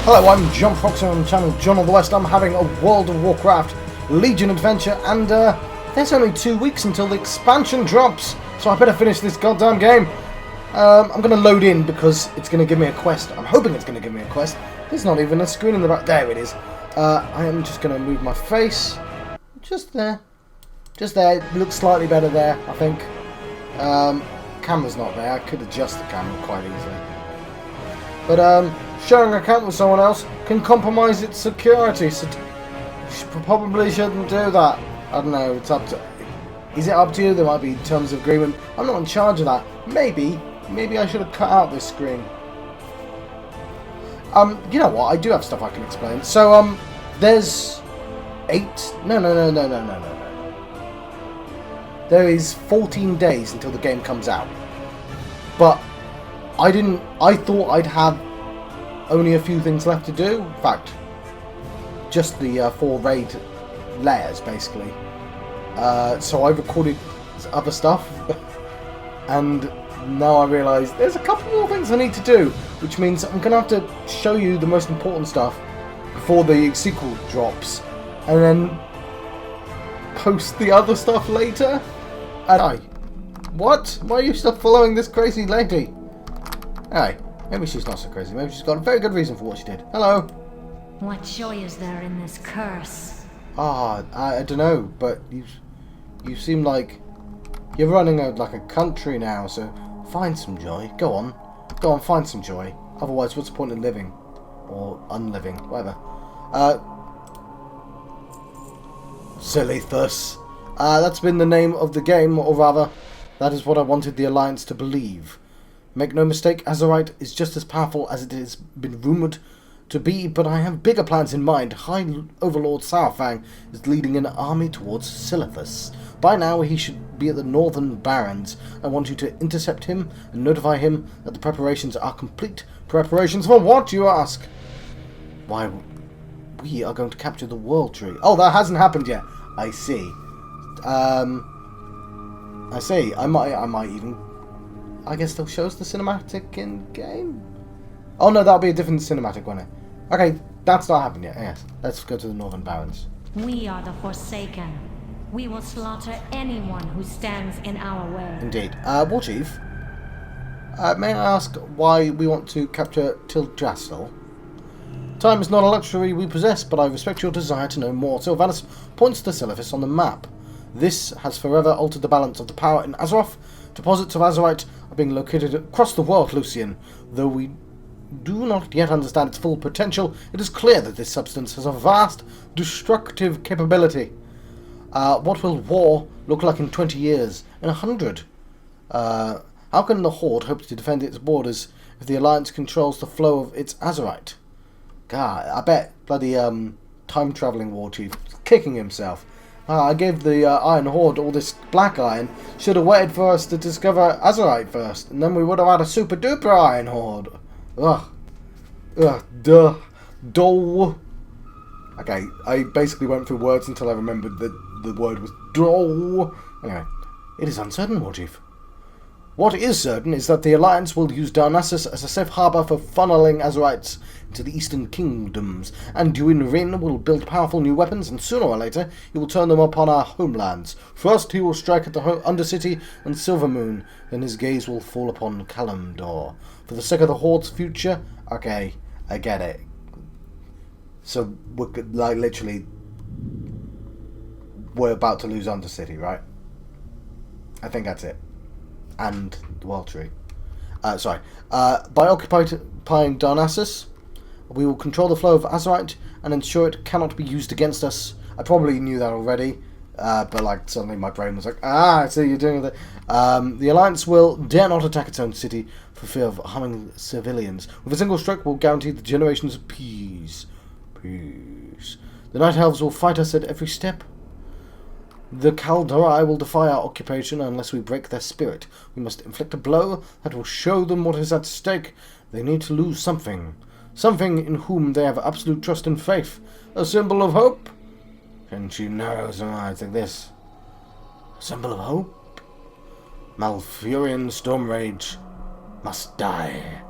Hello, I'm John Fox on the channel John of the West. I'm having a World of Warcraft Legion adventure, and there's only 2 weeks until the expansion drops, so I better finish this goddamn game. I'm going to load in because it's going to give me a quest. I'm hoping it's going to give me a quest. There's not even a screen in the back. There it is. I am just going to move my face. Just there. Just there. It looks slightly better there, I think. Camera's not there. I could adjust the camera quite easily. But sharing an account with someone else can compromise its security, so probably shouldn't do that. I don't know, it's up to... Is it up to you? There might be terms of agreement. I'm not in charge of that. Maybe I should have cut out this screen. You know what? I do have stuff I can explain. So, there's 8... No. There is 14 days until the game comes out. But I thought I'd have only a few things left to do. In fact, just the 4 raid layers, basically. So I recorded other stuff, and now I realise there's a couple more things I need to do, which means I'm going to have to show you the most important stuff before the sequel drops, and then post the other stuff later. And what? Why are you still following this crazy lady? Hey, maybe she's not so crazy. Maybe she's got a very good reason for what she did. Hello. What joy is there in this curse? I don't know, but you seem like you're running like a country now, so find some joy. Go on, find some joy. Otherwise, what's the point in living? Or unliving, whatever. Sylvanas. That's been the name of the game, or rather, that is what I wanted the Alliance to believe. Make no mistake, Azeroth is just as powerful as it has been rumoured to be, but I have bigger plans in mind. High Overlord Saurfang is leading an army towards Sylvanas. By now he should be at the Northern Barrens. I want you to intercept him and notify him that the preparations are complete. Preparations for what, you ask? Why, we are going to capture the World Tree. Oh, that hasn't happened yet. I see. I see. I might even... I guess they'll show us the cinematic in-game? Oh no, that'll be a different cinematic, won't it? Okay, that's not happened yet, yes. Let's go to the Northern Barrens. We are the Forsaken. We will slaughter anyone who stands in our way. Indeed. War Chief, may I ask why we want to capture Tildrassil? Time is not a luxury we possess, but I respect your desire to know more. Sylvanas points to Sylvanas on the map. This has forever altered the balance of the power in Azeroth. Deposits of Azeroth are being located across the world, Lucian. Though we do not yet understand its full potential, it is clear that this substance has a vast, destructive capability. What will war look like in 20 years? In 100? How can the Horde hope to defend its borders if the Alliance controls the flow of its Azeroth? God, I bet bloody time-travelling war chief is kicking himself. I gave the Iron Horde all this black iron. Should have waited for us to discover Azeroth first, and then we would have had a super-duper Iron Horde. Duh. Okay, I basically went through words until I remembered that the word was dull. Anyway, it is uncertain, War Chief. What is certain is that the Alliance will use Darnassus as a safe harbour for funneling Azeroths into the Eastern Kingdoms, and Duin Rin will build powerful new weapons, and sooner or later he will turn them upon our homelands. First he will strike at the Undercity and Silvermoon, then his gaze will fall upon Kalimdor. For the sake of the Horde's future, okay, I get it. So, like, literally, we're about to lose Undercity, right? I think that's it. And the World Tree. By occupying Darnassus, we will control the flow of Azeroth and ensure it cannot be used against us. I probably knew that already, but like suddenly my brain was like, I see you're doing that. The Alliance will dare not attack its own city for fear of harming civilians. With a single stroke, we'll guarantee the generations of peace. Peace. The Night Elves will fight us at every step. The Kaldorei will defy our occupation unless we break their spirit. We must inflict a blow that will show them what is at stake. They need to lose something. Something in whom they have absolute trust and faith. A symbol of hope. Can she know some words like this? A symbol of hope? Malfurion Stormrage must die.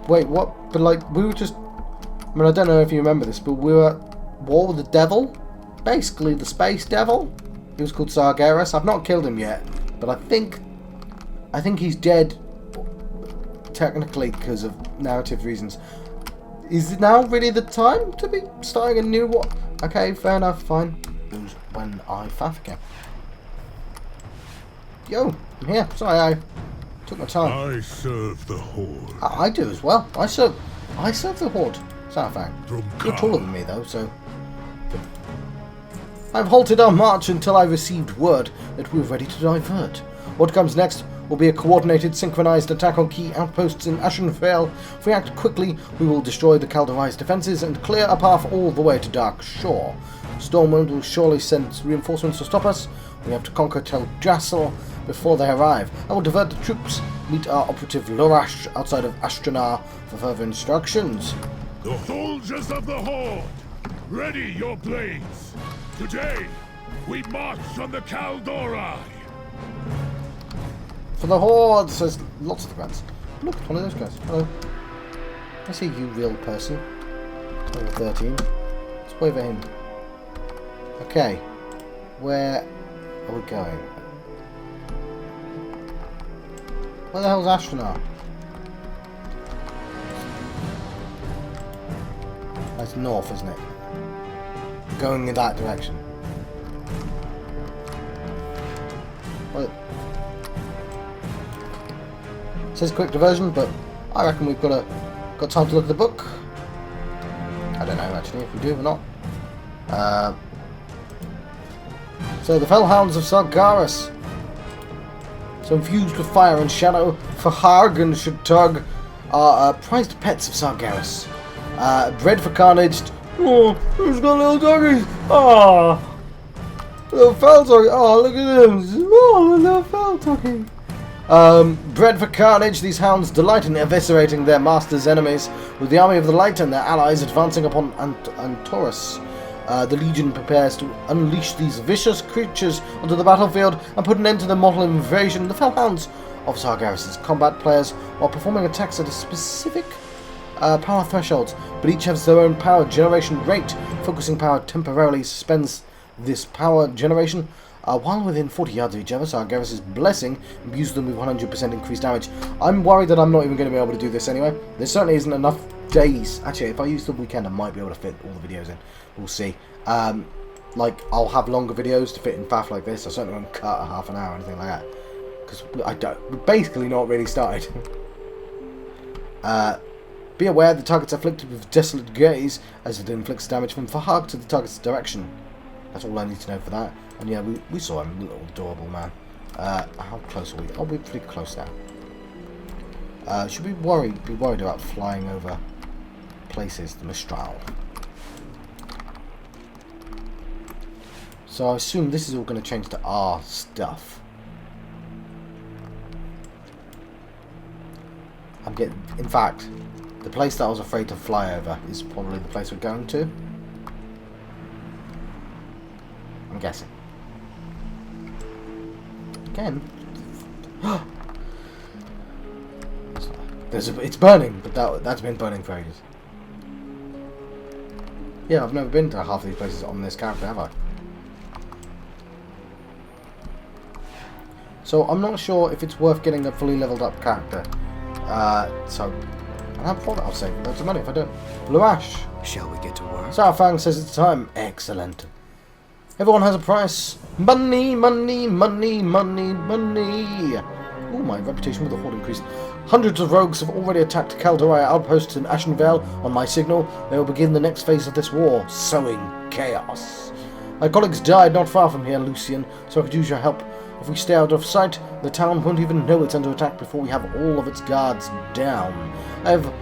Wait, what? But like, we were just... I mean, I don't know if you remember this, but we were at war with the devil. Basically, the space devil. He was called Sargeras. I've not killed him yet, but I think he's dead. Technically, because of narrative reasons. Is it now really the time to be starting a new war? Okay, fair enough, fine. It was when I faff again. Yo, I'm here. Sorry, I took my time. I serve the Horde. I do as well. I serve the Horde. Sarfang. You're taller than me though, so. I've halted our march until I received word that we're ready to divert. What comes next will be a coordinated, synchronized attack on key outposts in Ashenvale. If we act quickly, we will destroy the Kaldorai's defenses and clear a path all the way to Dark Shore. Stormwind will surely send reinforcements to stop us. We have to conquer Tel Jassel before they arrive. I will divert the troops, meet our operative Lorash outside of Ashtranar for further instructions. The soldiers of the Horde, ready your blades. Today, we march on the Kaldorai. For the Horde, says lots of guns. Look, one of those guys. Hello. I see you, real person. Level 13. Let's wave at him. Okay. Where are we going? Where the hell's Ashtranar? That's north, isn't it? Going in that direction. Well, it says quick diversion, but I reckon we've got time to look at the book. I don't know actually if we do or not. So the Fellhounds of Sargeras. So infused with fire and shadow, Faharg and Shatug are prized pets of Sargeras. Bred for carnage. Oh, who's got little doggies? Ah, little fell doggy. Oh, look at them. Oh, little fell doggy. Bred for carnage, these hounds delight in eviscerating their master's enemies. With the army of the light and their allies advancing upon Antorus, the Legion prepares to unleash these vicious creatures onto the battlefield and put an end to the mortal invasion. The Fellhounds of Sargeras combat players while performing attacks at a specific power thresholds, but each has their own power generation rate. Focusing power temporarily suspends this power generation while within 40 yards of each other. Sargeras' blessing imbues them with 100% increased damage. I'm worried that I'm not even going to be able to do this anyway. There certainly isn't enough days. Actually, if I use the weekend, I might be able to fit all the videos in. We'll see. Like, I'll have longer videos to fit in faff like this. I certainly won't cut a half an hour or anything like that, because we're basically not really started. Be aware the target's afflicted with Desolate Gaze, as it inflicts damage from Faharg to the target's direction. That's all I need to know for that. And yeah, we saw him, little adorable man. How close are we? Oh, we're pretty close now. Should we be worried about flying over places? The Mistral. So I assume this is all going to change to our stuff. In fact, the place that I was afraid to fly over is probably the place we're going to. I'm guessing. Again. It's burning, but that's been burning for ages. Yeah, I've never been to half of these places on this character, have I? So I'm not sure if it's worth getting a fully leveled up character. And I thought I'll save loads of money if I don't. Blue Ash. Shall we get to work? Sarfang says it's time. Excellent. Everyone has a price. Money, money, money, money, money. Ooh, my reputation with the Horde increased. Hundreds of rogues have already attacked Kaldorai outposts in Ashenvale. On my signal, they will begin the next phase of this war, sowing chaos. My colleagues died not far from here, Lucian, so I could use your help. If we stay out of sight, the town won't even know it's under attack before we have all of its guards down. I have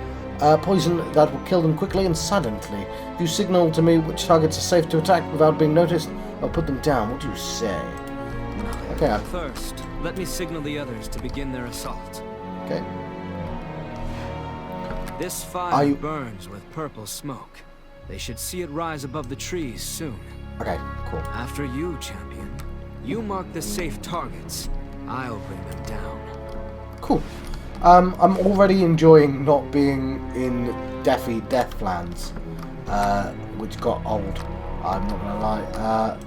poison that will kill them quickly and silently. If you signal to me which targets are safe to attack without being noticed, I'll put them down. What do you say? Okay. First, let me signal the others to begin their assault. Okay. This fire burns with purple smoke. They should see it rise above the trees soon. Okay, cool. After you, champion. You mark the safe targets. I'll bring them down. Cool. I'm already enjoying not being in Deathy Deathlands, which got old. I'm not gonna lie.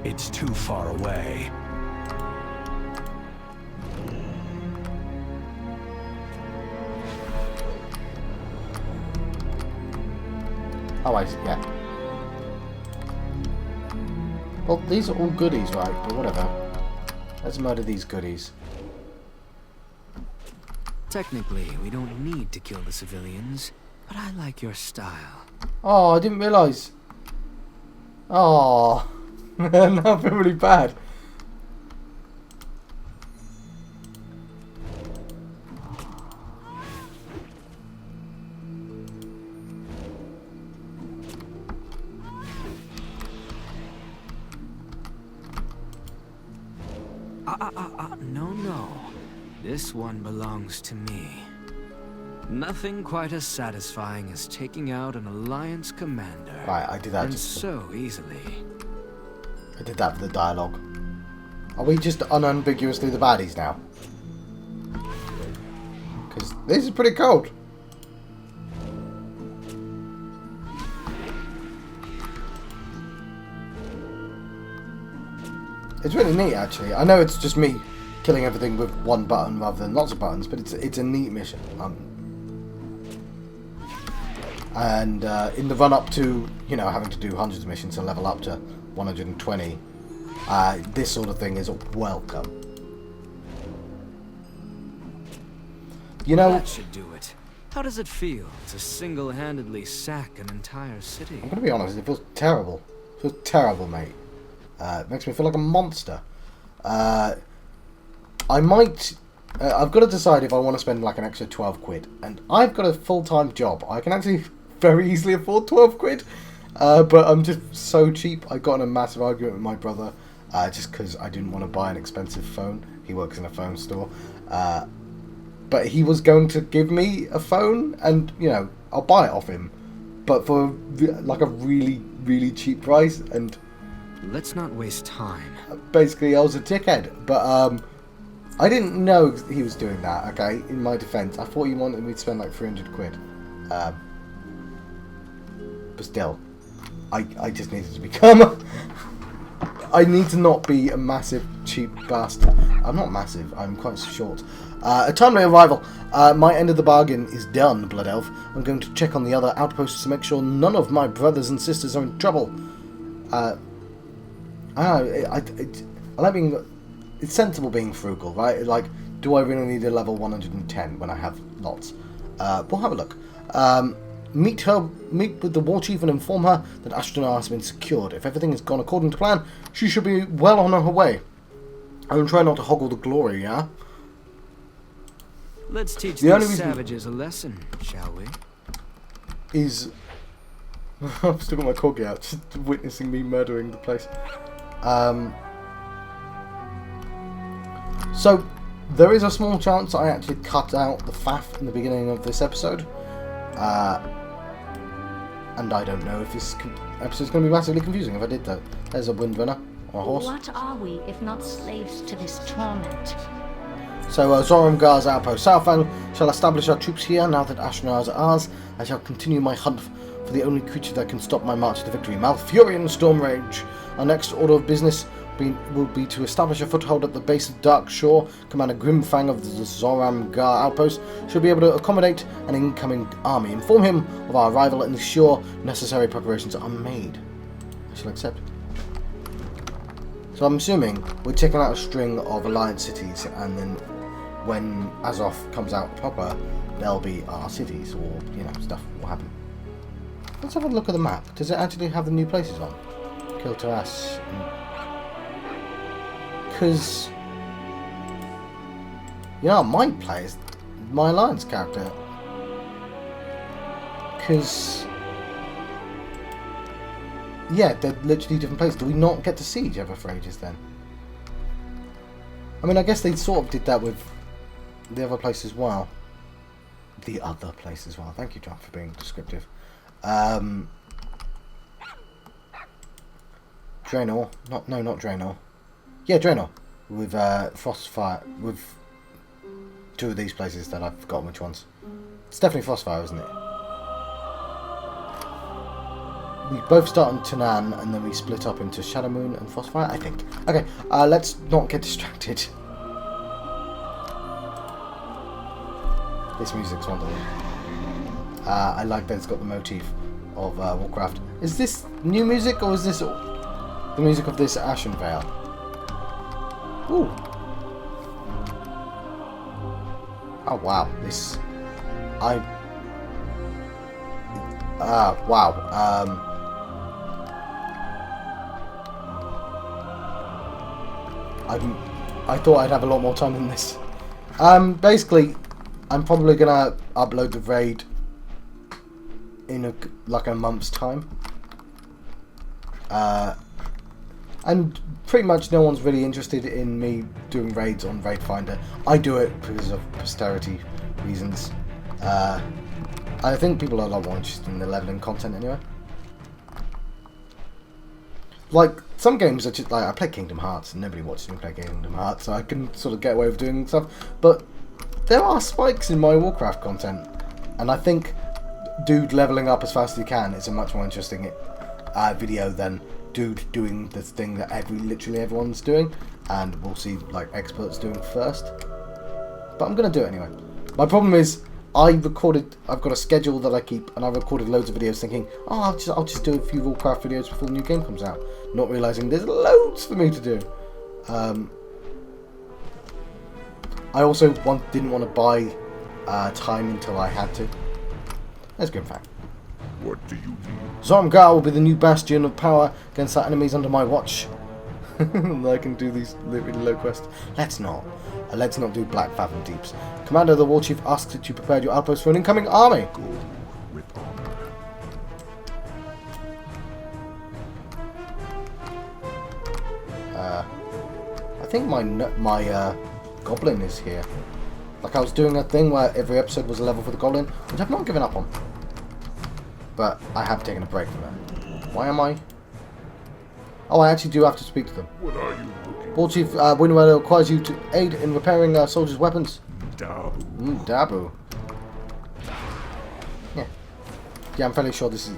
It's too far away. Oh, I see, yeah. Well, these are all goodies, right? But whatever. Let's murder these goodies. Technically, we don't need to kill the civilians, but I like your style. Oh, I didn't realise. Oh, now I feel really bad. No. This one belongs to me. Nothing quite as satisfying as taking out an Alliance commander. Right, I did that and just... so easily. I did that for the dialogue. Are we just unambiguously the baddies now? Because this is pretty cold. It's really neat, actually. I know it's just me killing everything with one button rather than lots of buttons, but it's a neat mission. And in the run up to, you know, having to do hundreds of missions to level up to 120, this sort of thing is welcome. You know, That should do it. How does it feel to single-handedly sack an entire city? I'm gonna be honest, it feels terrible. It feels terrible, mate. It makes me feel like a monster. I might... I've got to decide if I want to spend like an extra 12 quid. And I've got a full-time job. I can actually very easily afford 12 quid. But I'm just so cheap. I got in a massive argument with my brother. Just because I didn't want to buy an expensive phone. He works in a phone store. But he was going to give me a phone. And, you know, I'll buy it off him. But for like a really, really cheap price. And... Let's not waste time. basically, I was a dickhead. But, I didn't know he was doing that, okay, in my defence. I thought he wanted me to spend like 300 quid. But still, I just needed to become... I need to not be a massive, cheap bastard. I'm not massive, I'm quite short. A timely arrival. My end of the bargain is done, Blood Elf. I'm going to check on the other outposts to make sure none of my brothers and sisters are in trouble. I like being... It's sensible being frugal, right? Like, do I really need a level 110 when I have lots? We'll have a look. Meet with the war chief and inform her that Ashtanar has been secured. If everything has gone according to plan, she should be well on her way. I will try not to hoggle the glory, yeah? Let's teach these savages a lesson, shall we? Is... I've still got my corgi out, just witnessing me murdering the place. So, there is a small chance I actually cut out the faff in the beginning of this episode. And I don't know if this episode's going to be massively confusing if I did that. There's a windrunner on a horse. What are we if not slaves to this torment? So, Zorumgar's outpost. Southfang shall establish our troops here now that Ashnar is ours. I shall continue my hunt for the only creature that can stop my march to victory. Malfurion Stormrage. Our next order of business will be to establish a foothold at the base of Dark Shore. Commander Grimfang of the Zorumgar outpost should be able to accommodate an incoming army. Inform him of our arrival and ensure necessary preparations are made. I shall accept. So I'm assuming we're taking out a string of Alliance cities, and then when Azeroth comes out proper, there'll be our cities, or, you know, stuff will happen. Let's have a look at the map. Does it actually have the new places on? Kill Taras. Because, you know, I might play as my Alliance character. Because, yeah, they're literally different places. Do we not get to see each other for ages then? I mean, I guess they sort of did that with the other place as well. The other place as well. Thank you, John, for being descriptive. Draenor. Not Draenor. Yeah, Draenor. With Frostfire. With two of these places that I've forgotten which ones. It's definitely Frostfire, isn't it? We both start in Tanan and then we split up into Shadowmoon and Frostfire, I think. Okay, let's not get distracted. This music's wonderful. I like that it's got the motif of Warcraft. Is this new music or is this the music of this Ashen Vale? Ooh. Oh wow, this... wow. I thought I'd have a lot more time than this. Basically, I'm probably gonna upload the raid in like a month's time. And pretty much no one's really interested in me doing raids on Raid Finder. I do it because of posterity reasons. I think people are a lot more interested in the leveling content anyway. Like, some games are just like, I play Kingdom Hearts and nobody watches me play Kingdom Hearts, so I can sort of get away with doing stuff. But there are spikes in my Warcraft content, and I think dude leveling up as fast as he can is a much more interesting video than dude doing the thing that literally everyone's doing, and we'll see like experts doing first. But I'm gonna do it anyway. My problem is I've got a schedule that I keep, and I recorded loads of videos thinking, oh, I'll just do a few Warcraft videos before the new game comes out, not realising there's loads for me to do. I also didn't want to buy time until I had to. That's a good fact. What do you need? Sargeras will be the new bastion of power against our enemies under my watch. I can do these really low quests. Let's not do Black Fathom Deeps. Commander, the War Chief asks that you prepared your outpost for an incoming army. Go with honor. I think my goblin is here. Like I was doing a thing where every episode was a level for the goblin, which I've not given up on. But I have taken a break from that. Why am I? Oh, I actually do have to speak to them. What are you looking War Chief Winwell requires you to aid in repairing soldiers' weapons. Dabu. Dabu. Yeah. Yeah, I'm fairly sure this is...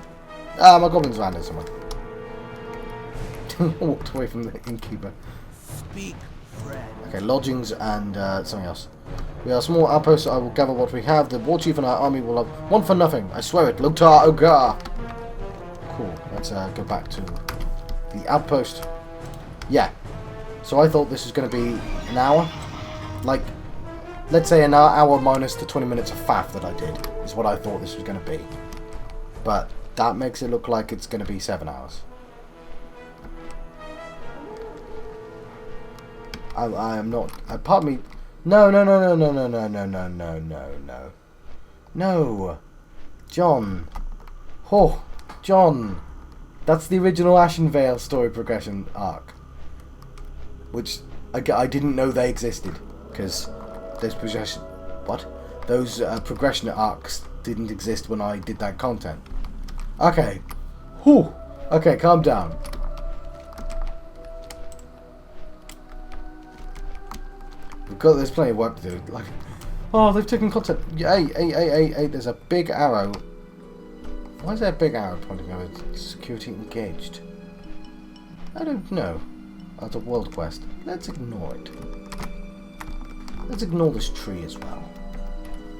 my goblin's around here somewhere. Walked away from the innkeeper. Speak, friend. Okay, lodgings and something else. We are a small outpost. I will gather what we have. The War Chief and our army will have one for nothing. I swear it. Loktar Ogar. Cool. Let's go back to the outpost. Yeah. So I thought this was going to be an hour. Like, let's say an hour minus the 20 minutes of faff that I did is what I thought this was going to be. But that makes it look like it's going to be 7 hours. I am not. Pardon me. No. No. John. Oh, John. That's the original Ashen Vale story progression arc. Which I didn't know they existed. Because those progression... What? Those progression arcs didn't exist when I did that content. Okay. Whew. Okay, calm down. There's plenty of work to do. Like, oh, they've taken content. Hey, there's a big arrow. Why is there a big arrow pointing over? Security engaged. I don't know. Oh, it's a world quest. Let's ignore it. Let's ignore this tree as well.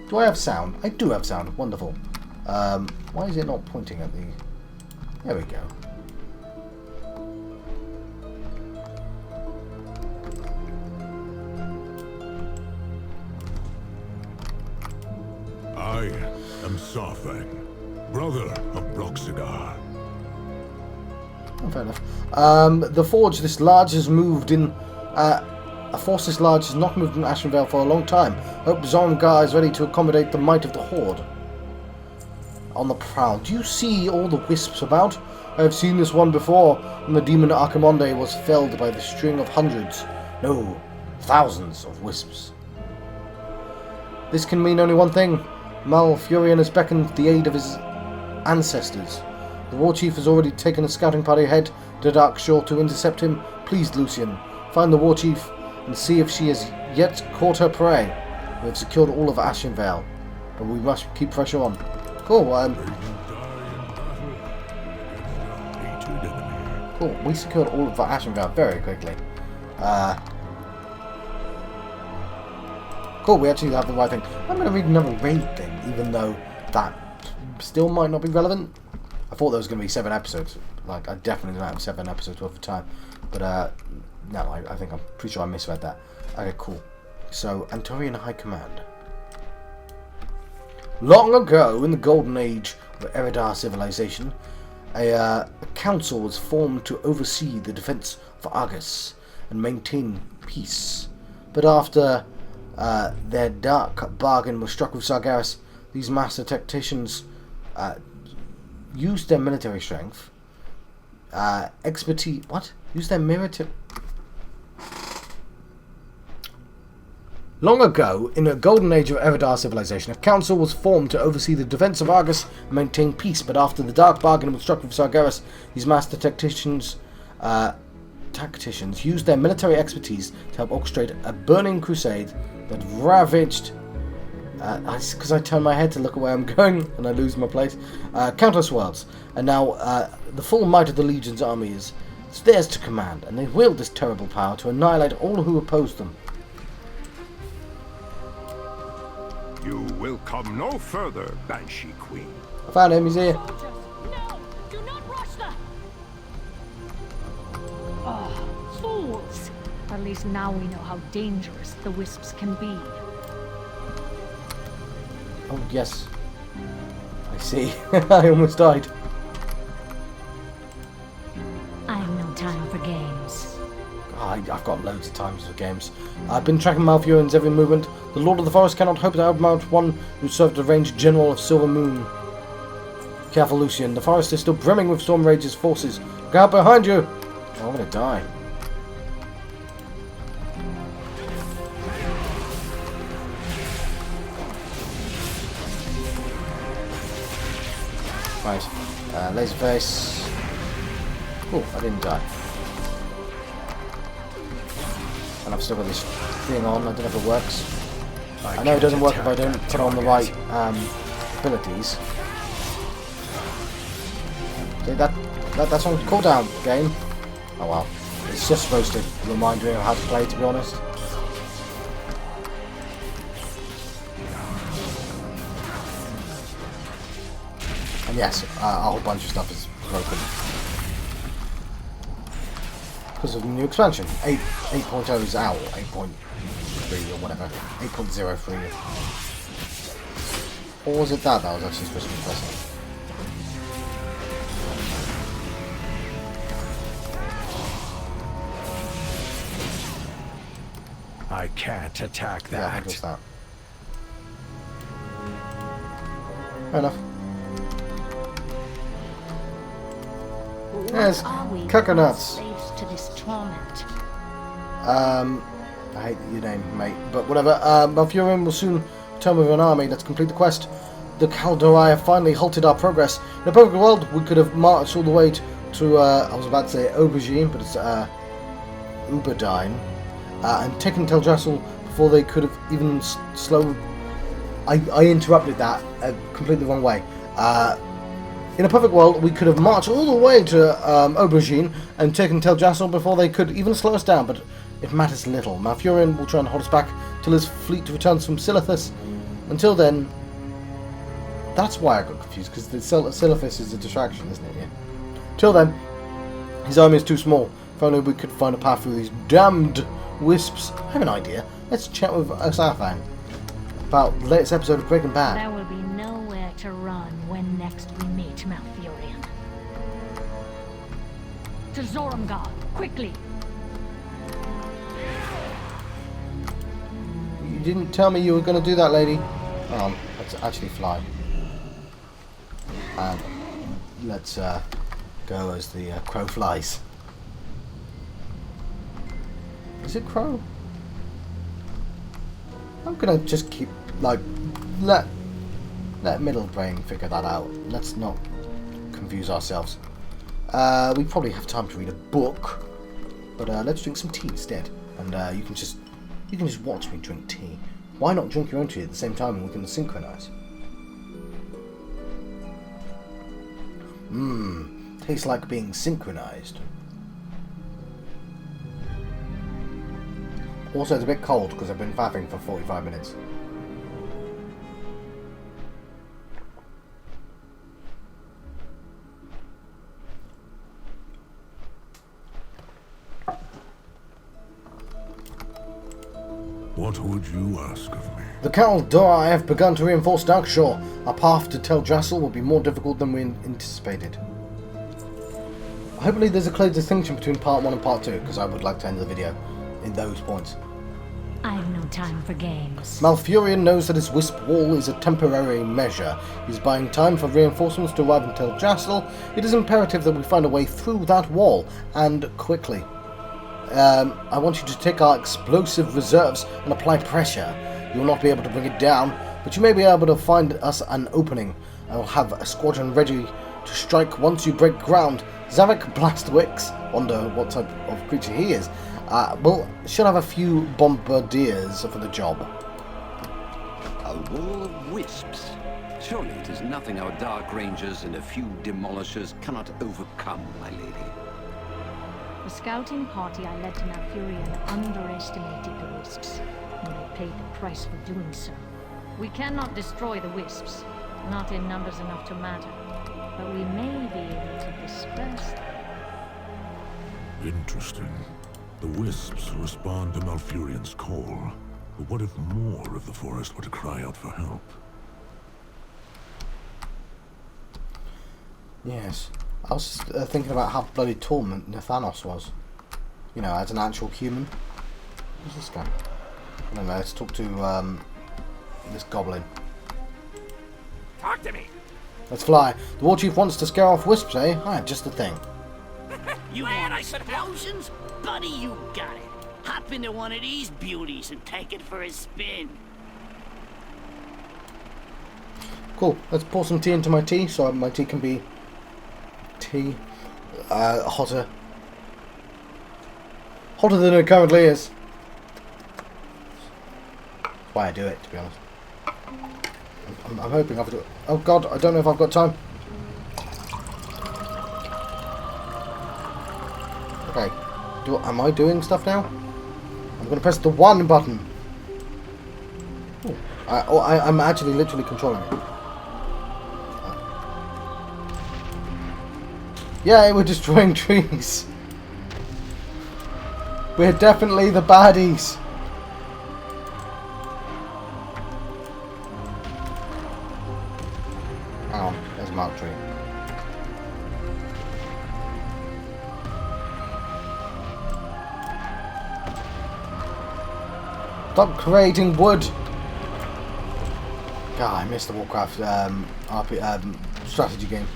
Do I have sound? I do have sound. Wonderful. Why is it not pointing at the... There we go. I am Sarfang, brother of Bloxigar. Oh, fair enough. The forge this large has moved in... a force this large has not moved in Ashen Vale for a long time. Hope Zarmgar is ready to accommodate the might of the Horde. On the prowl. Do you see all the wisps about? I have seen this one before, when the demon Archimonde was felled by the string of hundreds, no, thousands of wisps. This can mean only one thing. Malfurion has beckoned the aid of his ancestors. The War Chief has already taken a scouting party ahead to Dark Shore to intercept him. Please, Lucian, find the War Chief and see if she has yet caught her prey. We have secured all of Ashenvale, but we must keep pressure on. Cool. Cool. We secured all of Ashenvale very quickly. Cool. We actually have the right thing. I'm going to read another raid thing, even though that still might not be relevant. I thought there was going to be 7 episodes. Like, I definitely don't have 7 episodes worth of time. But, no, I think I'm pretty sure I misread that. Okay, cool. So, Antorian High Command. Long ago, in the golden age of Eridar civilization, a council was formed to oversee the defense of Argus and maintain peace. But after their dark bargain was struck with Sargeras, these master tacticians used their military strength, expertise. What? Use their military. Long ago, in a golden age of Eridar civilization, a council was formed to oversee the defense of Argus and maintain peace. But after the dark bargain was struck with Sargeras, these master tacticians used their military expertise to help orchestrate a burning crusade that ravaged. Because I turn my head to look at where I'm going and I lose my place. Countless worlds, and now the full might of the Legion's army is theirs to command, and they wield this terrible power to annihilate all who oppose them. You will come no further, Banshee Queen. I found him. He's here. Soldiers, no! Do not rush them! Oh, fools! At least now we know how dangerous the wisps can be. Oh yes, I see. I almost died. I have no time for games. Oh, I've got loads of times for games. I've been tracking Malfurion's every movement. The Lord of the Forest cannot hope to outmount one who served as ranged general of Silver Moon. Careful, Lucian. The forest is still brimming with Storm Rage's forces. Look out behind you! Oh, I'm gonna die. Right. Laserface. Oh, I didn't die. And I've still got this thing on. I don't know if it works. I know it doesn't work if I don't put on the right abilities. See, that's on cooldown, game. Oh well. It's just supposed to remind me of how to play, to be honest. And yes, a whole bunch of stuff is broken. Because of the new expansion. 8.0 is out, 8.3 or whatever. 8.03. Or was it that was actually supposed to be pressing? I can't attack that. Yeah, I think it was that. Fair enough. Yes, coconuts. Slaves to this torment. I hate your name, mate, but whatever. Malfurion will soon return with an army. Let's complete the quest. The Kaldorei have finally halted our progress. In a perfect world, we could have marched all the way to I was about to say Aubergine, but it's Uberdine, and taken Teldrassil before they could have even slowed. I interrupted that completely the wrong way. In a perfect world, we could have marched all the way to Aubergine and taken Teldrassil before they could even slow us down, but it matters little. Malfurion will try and hold us back till his fleet returns from Silithus. Until then, that's why I got confused, because the Silithus is a distraction, isn't it? Yeah. Till then, his army is too small. If only we could find a path through these damned wisps. I have an idea. Let's chat with Osafang about the latest episode of Breaking Bad. There will be nowhere to run when next we meet Malfurion. To Zorumgar, quickly! You didn't tell me you were going to do that, lady. Let's actually fly. And let's go as the crow flies. Is it crow? I'm gonna just keep let middle brain figure that out. Let's not confuse ourselves. We probably have time to read a book, but let's drink some tea instead. And you can just watch me drink tea. Why not drink your own tea at the same time and we can synchronize? Tastes like being synchronized. Also, it's a bit cold because I've been faffing for 45 minutes. What would you ask of me? The Gul'dan have begun to reinforce Darkshore. Our path to Teldrassil will be more difficult than we anticipated. Hopefully there's a clear distinction between part 1 and part 2, because I would like to end the video in those points. I have no time for games. Malfurion knows that his Wisp Wall is a temporary measure. He's buying time for reinforcements to arrive in Teldrassil. It is imperative that we find a way through that wall, and quickly. I want you to take our explosive reserves and apply pressure. You will not be able to bring it down, but you may be able to find us an opening. I will have a squadron ready to strike once you break ground. Zavik Blastwix, wonder what type of creature he is, should have a few bombardiers for the job. A wall of wisps? Surely it is nothing our Dark Rangers and a few demolishers cannot overcome, my lady. The scouting party I led to Malfurion underestimated the wisps, and they paid the price for doing so. We cannot destroy the wisps, not in numbers enough to matter, but we may be able to disperse them. Interesting. The wisps respond to Malfurion's call. But what if more of the forest were to cry out for help? Yes. I was just thinking about how bloody tall Thanos was. You know, as an actual human. Who's this guy? I don't know, let's talk to this goblin. Talk to me. Let's fly. The war chief wants to scare off wisps, eh? I have just the thing. You want explosions? Buddy, you got it. Hop into one of these beauties and take it for a spin. Cool. Let's pour some tea into my tea so my tea can be hotter than it currently is. That's why I do it, to be honest. I'm hoping I've got... Oh god, I don't know if I've got time. Okay. Am I doing stuff now? I'm going to press the 1 button. Ooh. I'm actually literally controlling it. Yay, we're destroying trees. We're definitely the baddies. Hang on, there's a mark tree. Stop creating wood. God, I missed the Warcraft strategy game.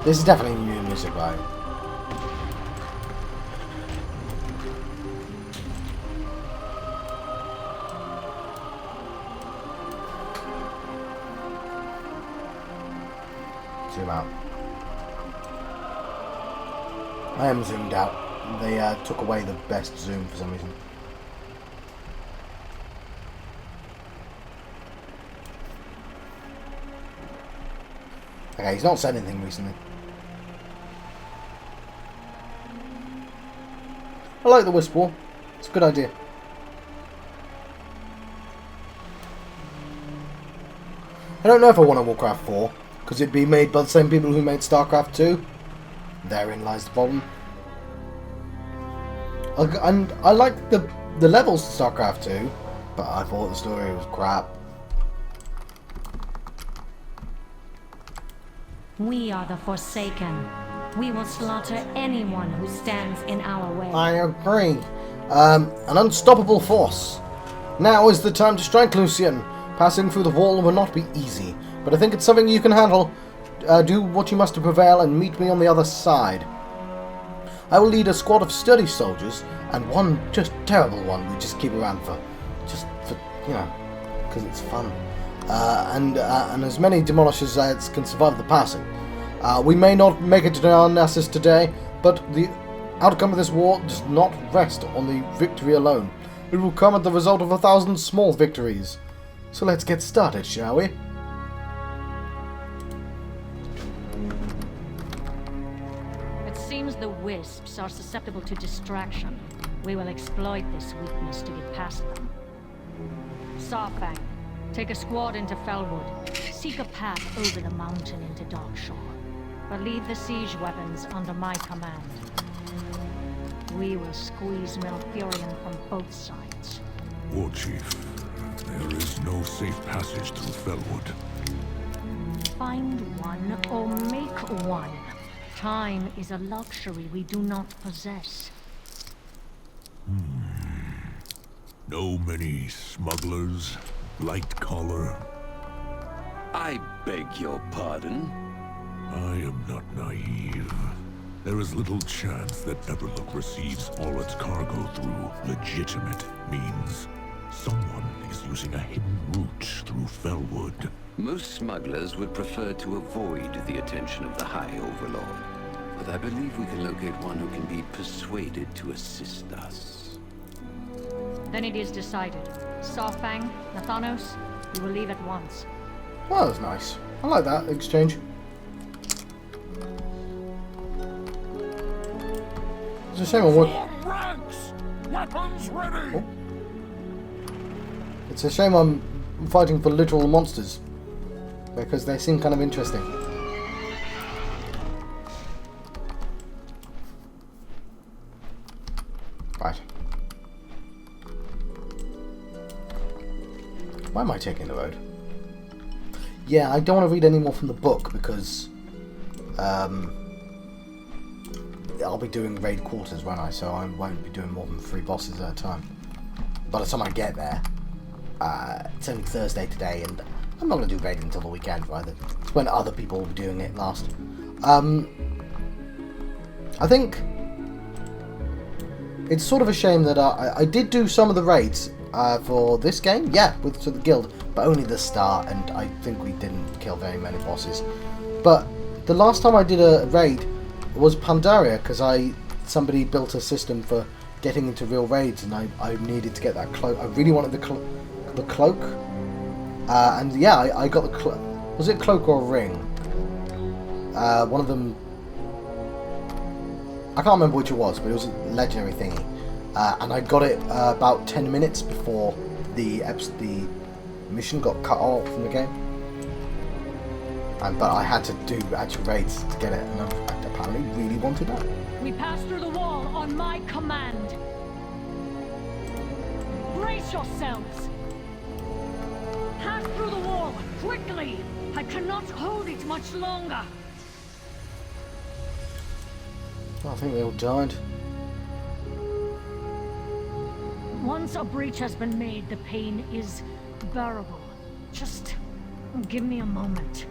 This is definitely new music, right? Zoom out. I am zoomed out. They took away the best zoom for some reason. Okay, he's not said anything recently. I like the Wisp Wall. It's a good idea. I don't know if I want a Warcraft 4, because it'd be made by the same people who made StarCraft 2. Therein lies the problem. And I liked the levels to StarCraft 2, but I thought the story was crap. We are the Forsaken. We will slaughter anyone who stands in our way. I agree. An unstoppable force. Now is the time to strike, Lucian. Passing through the wall will not be easy, but I think it's something you can handle. Do what you must to prevail and meet me on the other side. I will lead a squad of sturdy soldiers, and one just terrible one we just keep around for, you know, because it's fun. And as many demolishers as can survive the passing. We may not make it to Darnassus today, but outcome of this war does not rest on the victory alone. It will come at the result of 1,000 small victories. So let's get started, shall we? It seems the wisps are susceptible to distraction. We will exploit this weakness to get past them. Sawfang, take a squad into Felwood. Seek a path over the mountain into Darkshore. But leave the siege weapons under my command. We will squeeze Malfurion from both sides. War Chief, there is no safe passage through Felwood. Find one or make one. Time is a luxury we do not possess. No many smugglers, light collar. I beg your pardon? I am not naive. There is little chance that Everlook receives all its cargo through legitimate means. Someone is using a hidden route through Felwood. Most smugglers would prefer to avoid the attention of the High Overlord. But I believe we can locate one who can be persuaded to assist us. Then it is decided. Sawfang, Nathanos, we will leave at once. Well, that was nice. I like that exchange. It's a shame I'm Ranks! Weapons ready! Oh. It's a shame I'm fighting for literal monsters, because they seem kind of interesting. Right. Why am I taking the road? Yeah, I don't want to read any more from the book because I'll be doing raid quarters, won't I? So I won't be doing more than 3 bosses at a time. By the time I get there, it's only Thursday today, and I'm not going to do raid until the weekend either. It's when other people will be doing it last. I think it's sort of a shame that I did do some of the raids for this game, yeah, with the guild, but only the start, and I think we didn't kill very many bosses. But the last time I did a raid was Pandaria, because somebody built a system for getting into real raids, and I needed to get that cloak. I really wanted the cloak, and yeah, I got the cloak. Was it cloak or a ring? One of them. I can't remember which it was, but it was a legendary thingy, and I got it about 10 minutes before the mission got cut off from the game. But I had to do actual raids to get it, and I apparently really wanted that. We pass through the wall on my command. Brace yourselves. Pass through the wall, quickly. I cannot hold it much longer. I think they all died. Once a breach has been made, the pain is bearable. Just give me a moment.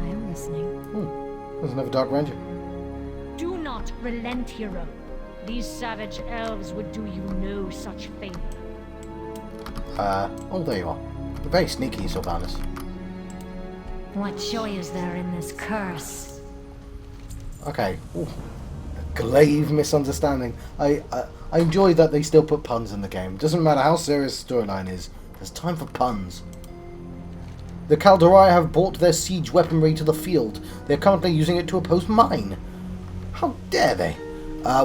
I am listening. There's another Dark Ranger. Do not relent, hero. These savage elves would do you no such favor. Oh, there you are. You're very sneaky, Sylvanas. What joy is there in this curse? Okay. Ooh. A grave misunderstanding. I enjoy that they still put puns in the game. Doesn't matter how serious the storyline is, there's time for puns. The Kaldorei have brought their siege weaponry to the field. They're currently using it to oppose mine. How dare they?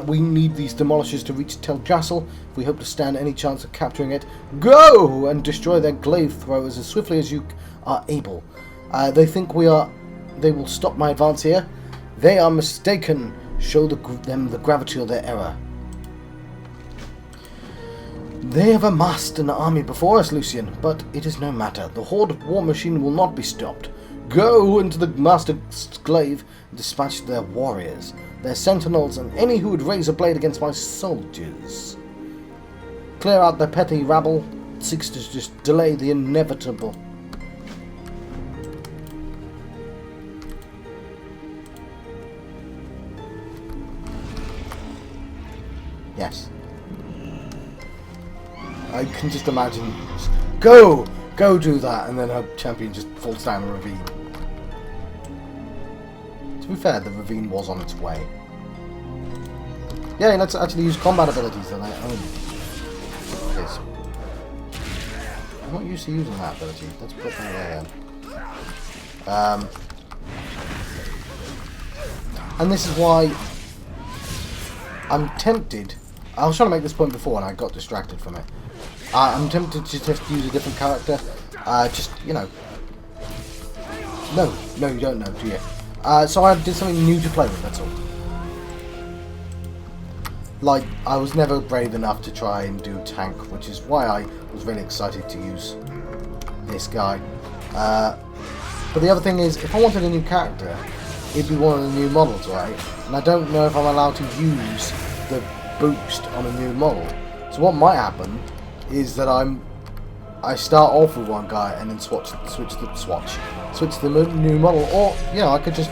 We need these demolishers to reach Tel Jassel if we hope to stand any chance of capturing it. Go and destroy their glaive throwers as swiftly as you are able. They think they will stop my advance here. They are mistaken. Show them the gravity of their error. They have amassed an army before us, Lucian, but it is no matter. The Horde war machine will not be stopped. Go into the Master Glaive and dispatch their warriors, their sentinels, and any who would raise a blade against my soldiers. Clear out their petty rabble that seeks to just delay the inevitable. Yes. I can just imagine go do that, and then her champion just falls down the ravine. To be fair, the ravine was on its way. Yeah, let's actually use combat abilities that I own. Yes. I'm not used to using that ability. Let's put that there then. And this is why I'm tempted. I was trying to make this point before and I got distracted from it. I'm tempted to just use a different character. Just, you know. No, you don't know, do you? So I did something new to play with, that's all. Like, I was never brave enough to try and do tank, which is why I was really excited to use this guy. But the other thing is, if I wanted a new character, it'd be one of the new models, right? And I don't know if I'm allowed to use the boost on a new model. So what might happen is that I start off with one guy and then switch the new model, or you know, I could just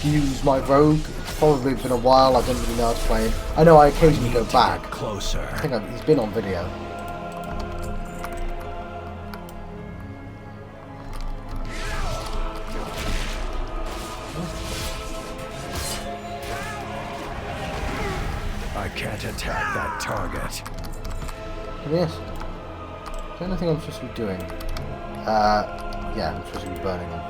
use my rogue. It's probably been a while. I don't really know how to play him. I know I occasionally go back. Closer. I think he's been on video. I can't attack that target. Yes. Is there anything I'm supposed to be doing? Yeah, I'm supposed to be burning him.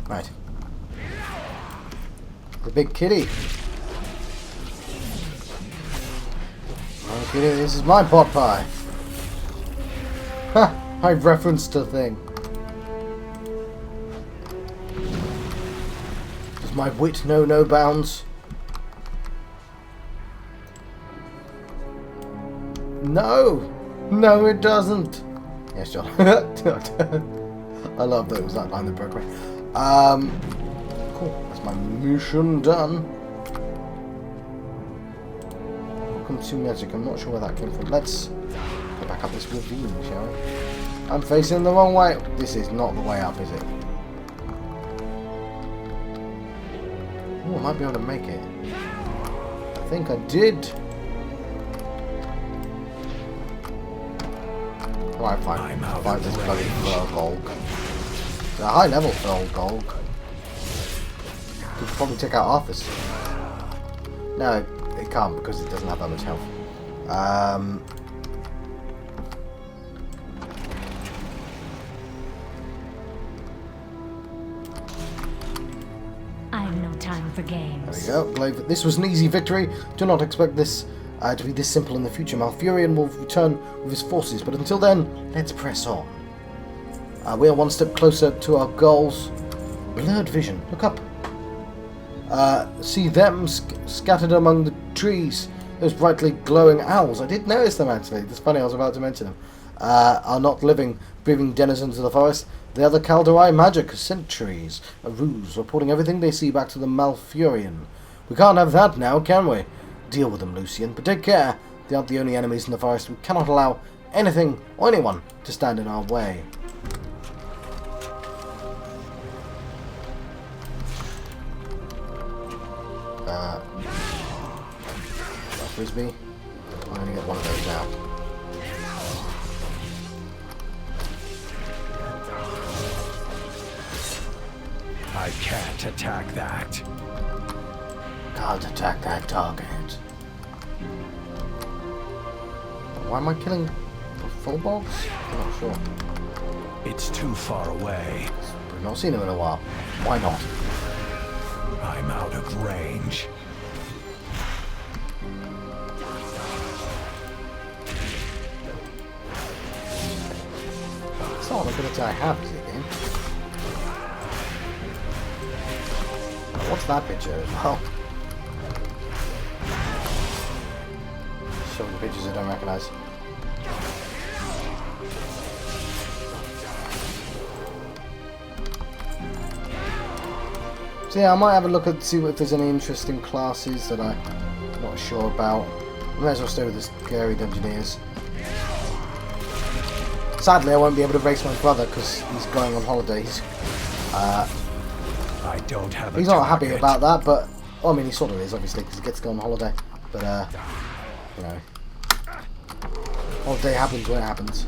Right. The big kitty. Okay, this is my pot pie. Ha! I referenced a thing. Does my wit know no bounds? No! No, it doesn't! Yes, John. I love that it was that line that broke me. Cool. That's my mission done. To magic. I'm not sure where that came from. Let's go back up this ravine, shall we? I'm facing the wrong way. This is not the way up, is it? Oh, I might be able to make it. I think I did. Alright, fine. Fight this bloody Thorgolg. It's a high level Thorgolg. Could probably take out Arthas. No. It can't because it doesn't have that much health. I've no time for games. There we go. This was an easy victory. Do not expect this to be this simple in the future. Malfurion will return with his forces, but until then, let's press on. We are one step closer to our goals. Blurred vision. Look up. See them scattered among the trees. Those brightly glowing owls. I did notice them actually. It's funny, I was about to mention them. Are not living, breathing denizens of the forest. They are the Kaldorei magic sentries. A ruse, reporting everything they see back to the Malfurion. We can't have that now, can we? Deal with them, Lucian, but take care. They aren't the only enemies in the forest. We cannot allow anything or anyone to stand in our way. Frisbee. I'm going to get one of those now. I can't attack that. Can't attack that target. Why am I killing full bogs? I'm not sure. It's too far away. We've not seen him in a while. Why not? I'm out of range. It's not what ability I have, is it, game? What's that picture as well? Showing pictures I don't recognise. So yeah, I might have a look at see if there's any interesting classes that I'm not sure about. May as well stay with the scary Dungeoneers. Sadly, I won't be able to race my brother because he's going on holidays. I don't have a He's not happy target. about that, but well, I mean, he sort of is, obviously, because he gets to go on holiday. But you know, holiday happens when it happens.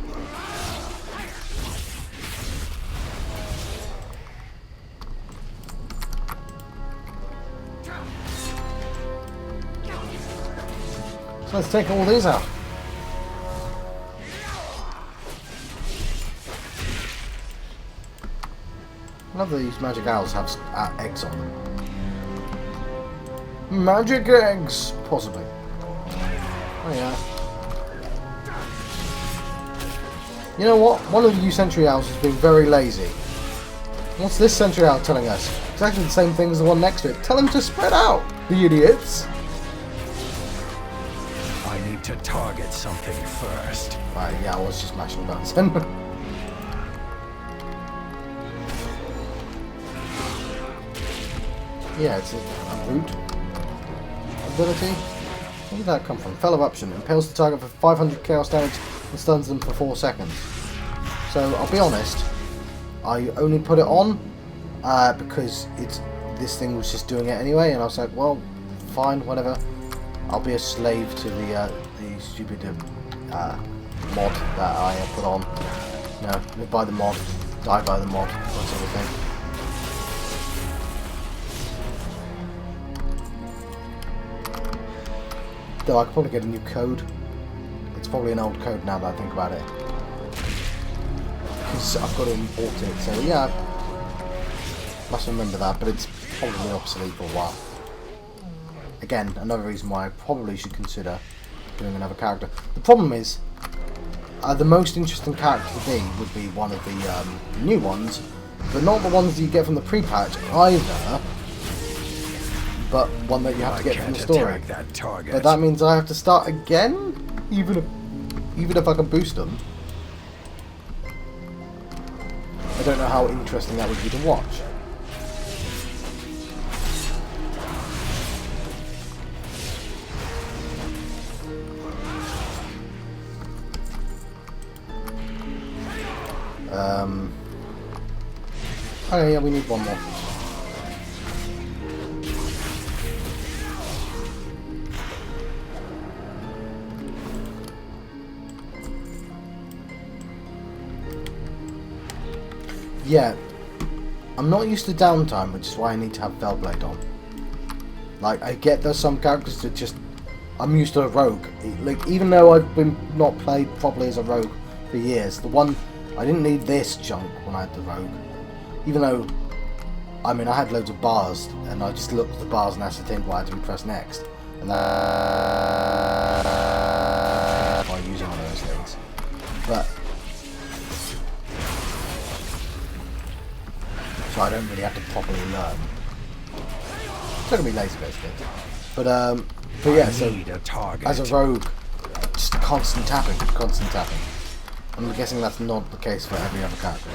So let's take all these out. I love that these magic owls have eggs on them. Magic eggs! Possibly. Oh yeah. You know what? One of you sentry owls has been very lazy. What's this sentry owl telling us? It's actually the same thing as the one next to it. Tell them to spread out, the idiots! I need to target something first. Right, yeah, I was just mashing buttons then. Yeah, it's a root ability. Where did that come from? Fellow option. Impales the target for 500 chaos damage and stuns them for 4 seconds. So, I'll be honest, I only put it on because this thing was just doing it anyway, and I was like, well, fine, whatever. I'll be a slave to the stupid mod that I put on. No, live by the mod, die by the mod, that sort of thing. Though I could probably get a new code. It's probably an old code now that I think about it. Because I've got to import it, so yeah. Must remember that, but it's probably obsolete for a while. Again, another reason why I probably should consider doing another character. The problem is, the most interesting character to be would be one of the new ones, but not the ones that you get from the pre-patch either. But one that you have to get from the story. But that means I have to start again, even if I can boost them. I don't know how interesting that would be to watch. Oh yeah, we need one more. Yeah, I'm not used to downtime, which is why I need to have Velblade on. Like, I get there's some characters that just... I'm used to a rogue. Like, even though I've been not played properly as a rogue for years, the one... I didn't need this junk when I had the rogue. Even though, I mean, I had loads of bars, and I just looked at the bars and ascertained what had to be pressed next. And that... by using one of those things. But... so I don't really have to properly learn. It's not gonna be lazy basically. But yeah, so as a rogue, just constant tapping. I'm guessing that's not the case for every other character.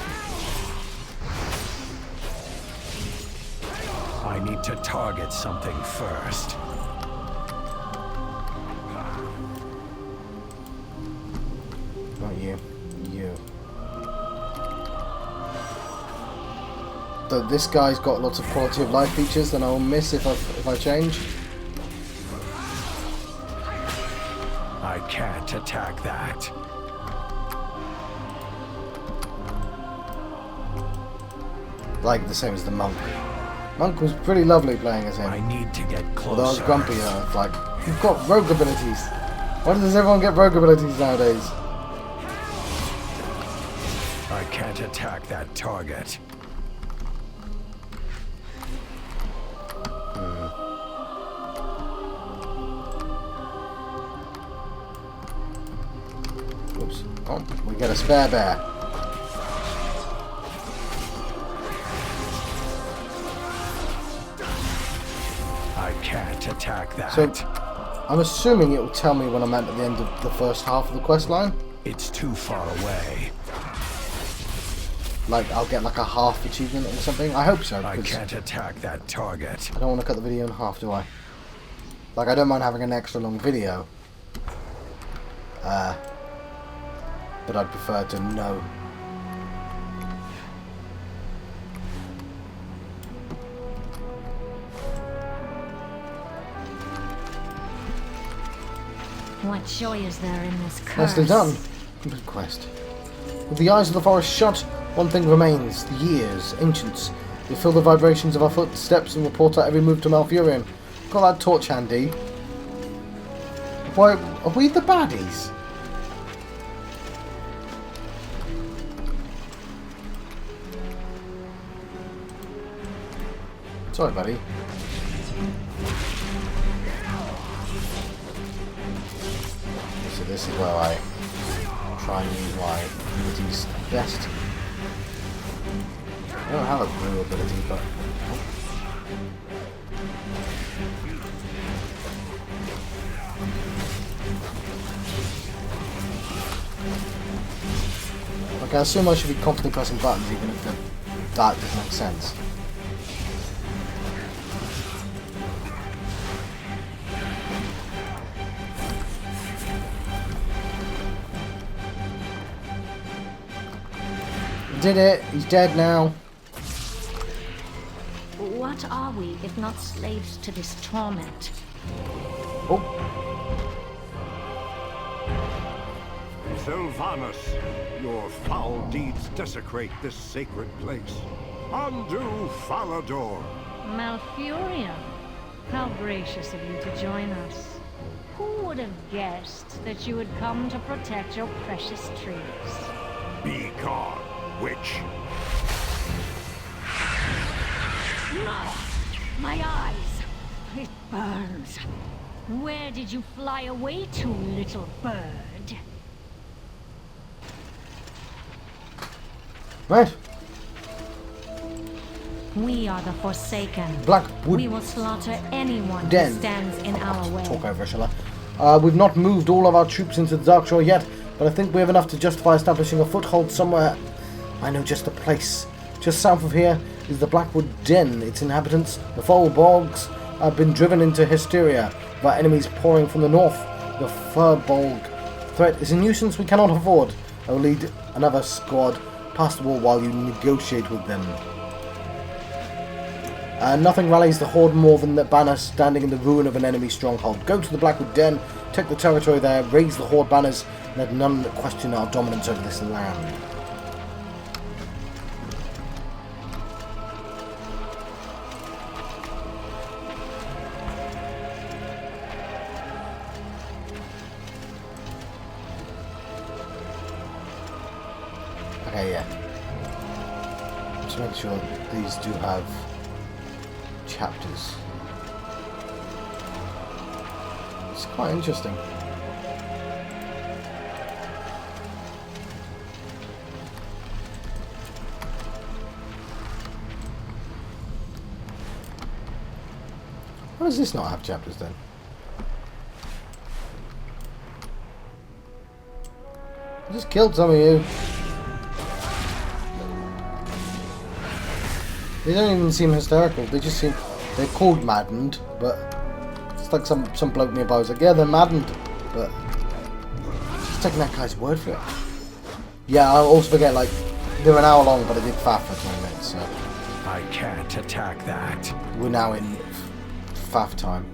I need to target something first. Not you. You. Though this guy's got lots of quality of life features that I'll miss if I change. I can't attack that. Like the same as the monk. Monk was pretty lovely playing as him. I need to get closer. Although I was grumpy, it's like, you've got rogue abilities. Why does everyone get rogue abilities nowadays? I can't attack that target. Oops. Oh, we get a spare bear. I can't attack that. So, I'm assuming it will tell me when I'm at the end of the first half of the quest line. It's too far away. Like, I'll get like a half achievement or something. I hope so. I can't attack that target. I don't want to cut the video in half, do I? Like, I don't mind having an extra long video, But I'd prefer to know. What joy is there in this curse? Nicely done. Complete quest. With the eyes of the forest shut, one thing remains. The years, ancients. They feel the vibrations of our footsteps and report our every move to Malfurion. Got that torch handy. Why, are we the baddies? Sorry, buddy. So this is where I try and use my abilities best. I don't have a blue ability, but... Okay, I assume I should be constantly pressing buttons even if that doesn't make sense. Did it! He's dead now. What are we if not slaves to this torment? Oh, Sylvanas, your foul deeds desecrate this sacred place. Undo Falador. Malfurion, how gracious of you to join us. Who would have guessed that you had come to protect your precious trees? Be gone, witch. No! My eyes! It burns. Where did you fly away to, little bird? right. We are the Forsaken. Blackwood We will slaughter anyone Den. who stands in our way. Talk over, shall I? We've not moved all of our troops into the Dark Shore yet, but I think we have enough to justify establishing a foothold somewhere. I know just the place. Just south of here is the Blackwood Den. Its inhabitants, the foul bogs, have been driven into hysteria by enemies pouring from the north. The Furbolg threat is a nuisance we cannot afford. I will lead another squad past the wall while you negotiate with them. Nothing rallies the Horde more than the banner standing in the ruin of an enemy stronghold. Go to the Blackwood Den, take the territory there, raise the Horde banners, and let none question our dominance over this land. Okay, yeah. Just make sure these do have chapters. It's quite interesting. Why does this not have chapters then? I just killed some of you. They don't even seem hysterical. They just seem... They're called maddened, but... It's like some bloke nearby was like, yeah, they're maddened, but... Just taking that guy's word for it. Yeah, I'll also forget, like... They're an hour long, but I did faff for 20 minutes, so... I can't attack that. We're now in... faff time.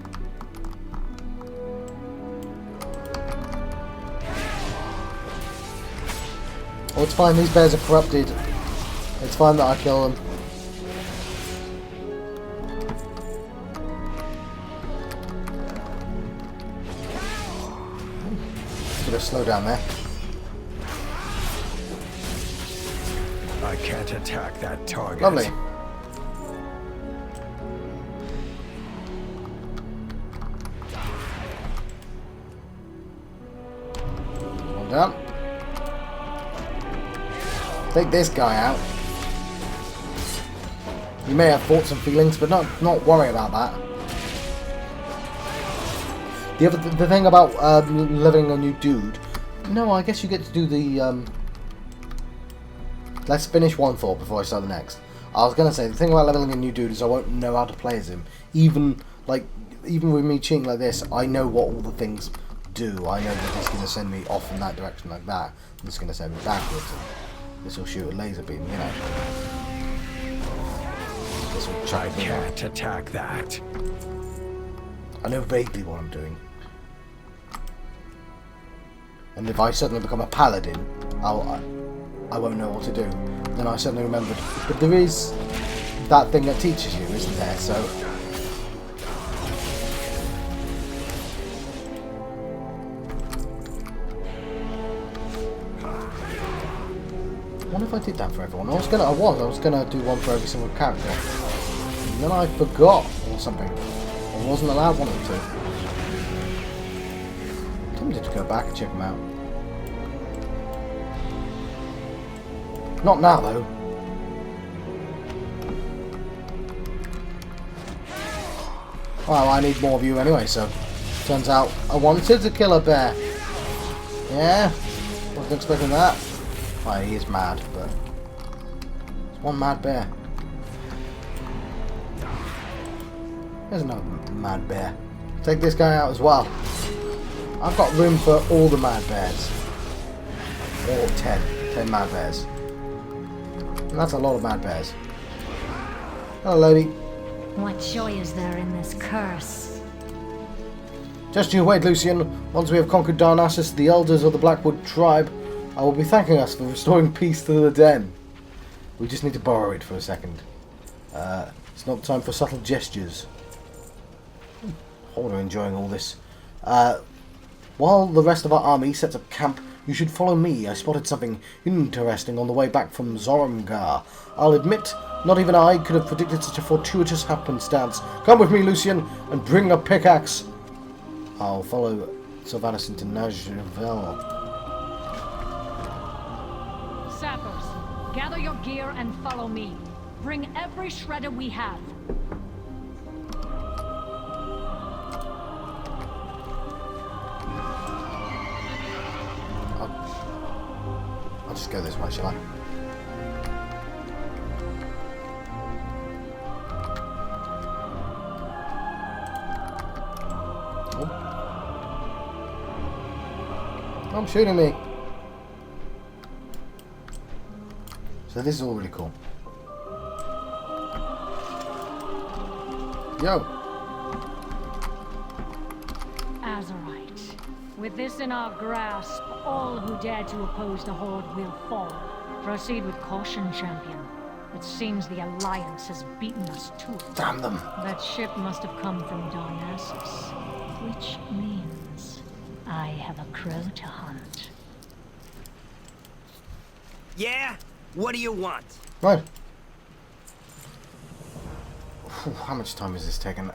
Oh, it's fine, these bears are corrupted. It's fine that I kill them. Bit of slow down there. I can't attack that target. Lovely. One down. Take this guy out. You may have thoughts and feelings, but not worry about that. The thing about living a new dude... No, I guess you get to do the... Let's finish one thought before I start the next. I was going to say, the thing about leveling a new dude is I won't know how to play as him. Even with me cheating like this, I know what all the things do, I know that he's going to send me off in that direction like that. And it's going to send me backwards. And this will shoot a laser beam, you know. This will try to Can't attack that. I know vaguely what I'm doing. And if I suddenly become a paladin, I won't know what to do. Then I suddenly remembered. But there is that thing that teaches you, isn't there? So what if I did that for everyone? I was gonna do one for every single character. And then I forgot or something. I wasn't allowed one to. I'm tempted to go back and check them out. Not now though. Well, I need more of you anyway, so turns out I wanted to kill a bear. Yeah? Wasn't expecting that. Well, he is mad, but it's one mad bear. There's no mad bear. Take this guy out as well. I've got room for all the mad bears. Or 10 mad bears. And that's a lot of mad bears. Hello, lady. What joy is there in this curse? Just you wait, Lucian. Once we have conquered Darnassus, the elders of the Blackwood tribe will be thanking us for restoring peace to the den. We just need to borrow it for a second. It's not time for subtle gestures. Horde are enjoying all this. While the rest of our army sets up camp, you should follow me. I spotted something interesting on the way back from Zorumgar. I'll admit, not even I could have predicted such a fortuitous happenstance. Come with me, Lucian, and bring a pickaxe. I'll follow Sylvanas into Najvel. Sappers, gather your gear and follow me. Bring every shredder we have. I'll just go this way, shall I? Oh. I'm shooting me. So this is all really cool. Yo. Azerite. With this in our grasp, all who dare to oppose the Horde will fall. Proceed with caution, champion. It seems the Alliance has beaten us to it. Damn them. That ship must have come from Darnassus, which means I have a crow to hunt. Yeah? What do you want? Right. Whew, how much time is this taking?